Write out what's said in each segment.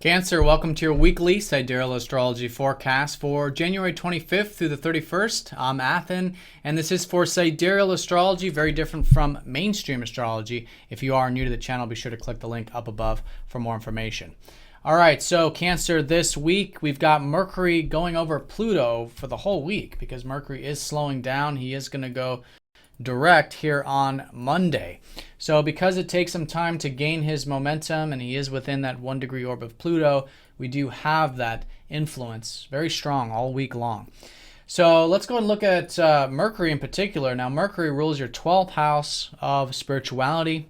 Cancer, welcome to your weekly Sidereal Astrology forecast for January 25th through the 31st. I'm Athen, and this is for Sidereal Astrology, very different from mainstream astrology. If you are new to the channel, be sure to click the link up above for more information. All right, so Cancer, this week we've got Mercury going over Pluto for the whole week because Mercury is slowing down. He is going to go direct here on Monday. So because it takes some time to gain his momentum and he is within that 1-degree orb of Pluto, we do have that influence very strong all week long. So let's go and look at Mercury in particular. Now Mercury rules your 12th house of spirituality,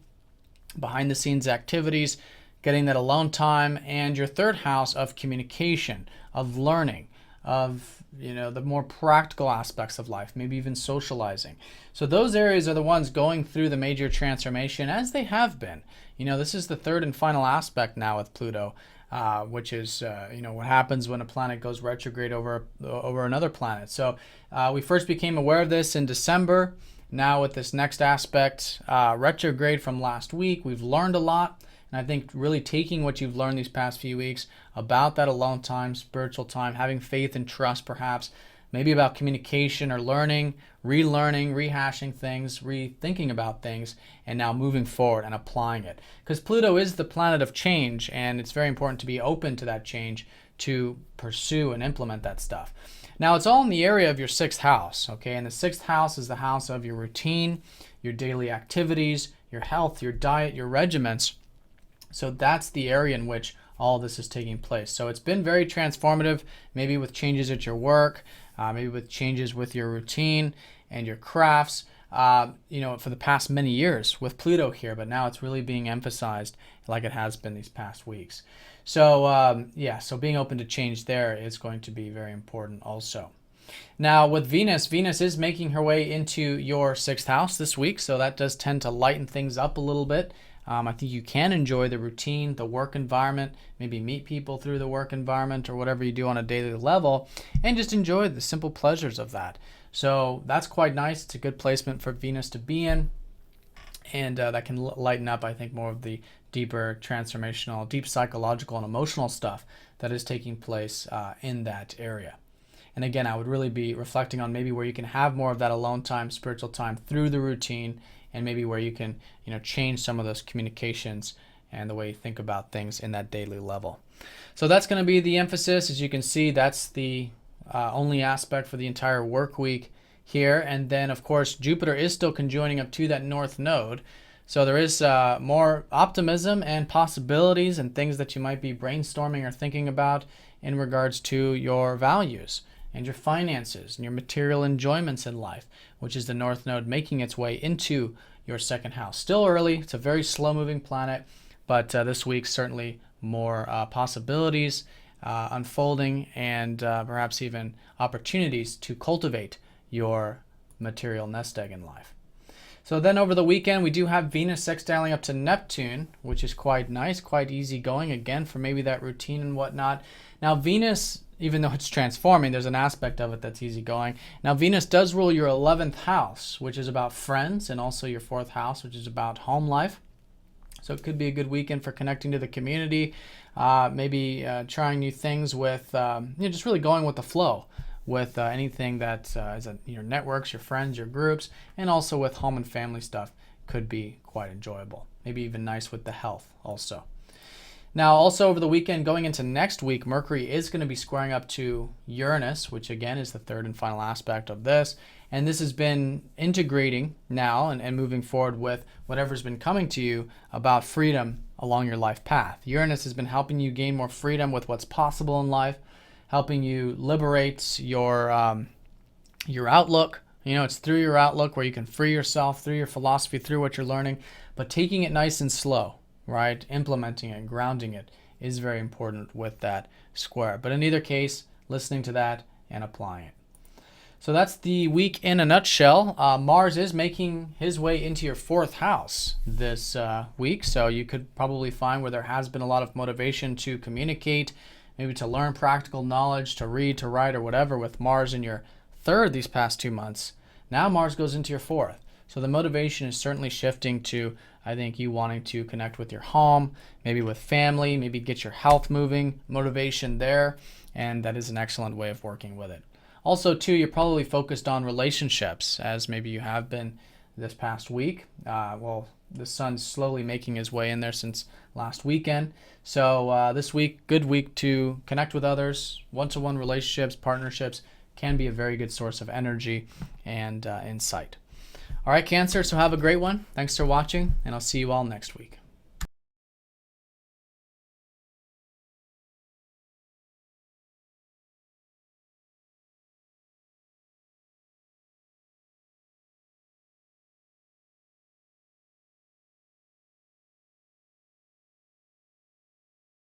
behind the scenes activities, getting that alone time, and your 3rd house of communication, of learning, of the more practical aspects of life, maybe even socializing. So those areas are the ones going through the major transformation, as they have been. This is the 3rd and final aspect now with Pluto, which is what happens when a planet goes retrograde over another planet. So we first became aware of this in December. Now with this next aspect, retrograde from last week, we've learned a lot. And I think really taking what you've learned these past few weeks about that alone time, spiritual time, having faith and trust perhaps, maybe about communication or learning, relearning, rehashing things, rethinking about things, and now moving forward and applying it. Because Pluto is the planet of change, and it's very important to be open to that change, to pursue and implement that stuff. Now it's all in the area of your 6th house, okay? And the 6th house is the house of your routine, your daily activities, your health, your diet, your regimens. So that's the area in which all this is taking place. So it's been very transformative, maybe with changes at your work, maybe with changes with your routine and your crafts, for the past many years with Pluto here, but now it's really being emphasized like it has been these past weeks. So so being open to change there is going to be very important also. Now with Venus is making her way into your 6th house this week, so that does tend to lighten things up a little bit. I think you can enjoy the routine, the work environment, maybe meet people through the work environment or whatever you do on a daily level, and just enjoy the simple pleasures of that. So that's quite nice. It's a good placement for Venus to be in, and that can lighten up, I think, more of the deeper transformational, deep psychological and emotional stuff that is taking place in that area. And again, I would really be reflecting on maybe where you can have more of that alone time, spiritual time through the routine, and maybe where you can change some of those communications and the way you think about things in that daily level. So that's going to be the emphasis. As you can see, that's the only aspect for the entire work week here. And then, of course, Jupiter is still conjoining up to that north node. So there is more optimism and possibilities and things that you might be brainstorming or thinking about in regards to your values and your finances and your material enjoyments in life, which is the north node making its way into your 2nd house. Still early, it's a very slow moving planet, but this week certainly more possibilities unfolding and perhaps even opportunities to cultivate your material nest egg in life. So then over the weekend, we do have Venus sextiling up to Neptune, which is quite nice, quite easy going, again, for maybe that routine and whatnot. Now Venus, even though it's transforming, there's an aspect of it that's easy going. Now Venus does rule your 11th house, which is about friends, and also your 4th house, which is about home life. So it could be a good weekend for connecting to the community, maybe trying new things with, just really going with the flow with anything that is your networks, your friends, your groups, and also with home and family stuff could be quite enjoyable. Maybe even nice with the health also. Now also over the weekend going into next week, Mercury is going to be squaring up to Uranus, which again is the 3rd and final aspect of this. And this has been integrating now and moving forward with whatever's been coming to you about freedom along your life path. Uranus has been helping you gain more freedom with what's possible in life, helping you liberate your outlook. It's through your outlook where you can free yourself through your philosophy, through what you're learning, but taking it nice and slow, right? Implementing it, grounding it is very important with that square. But in either case, listening to that and applying it. So that's the week in a nutshell. Mars is making his way into your 4th house this week. So you could probably find where there has been a lot of motivation to communicate, maybe to learn practical knowledge, to read, to write, or whatever with Mars in your 3rd these past 2 months. Now Mars goes into your 4th. So the motivation is certainly shifting to, I think, you wanting to connect with your home, maybe with family, maybe get your health moving, motivation there, and that is an excellent way of working with it. Also, too, you're probably focused on relationships, as maybe you have been this past week. Well, the sun's slowly making his way in there since last weekend. So this week, good week to connect with others. One-to-one relationships, partnerships can be a very good source of energy and insight. All right, Cancer, so have a great one. Thanks for watching, and I'll see you all next week.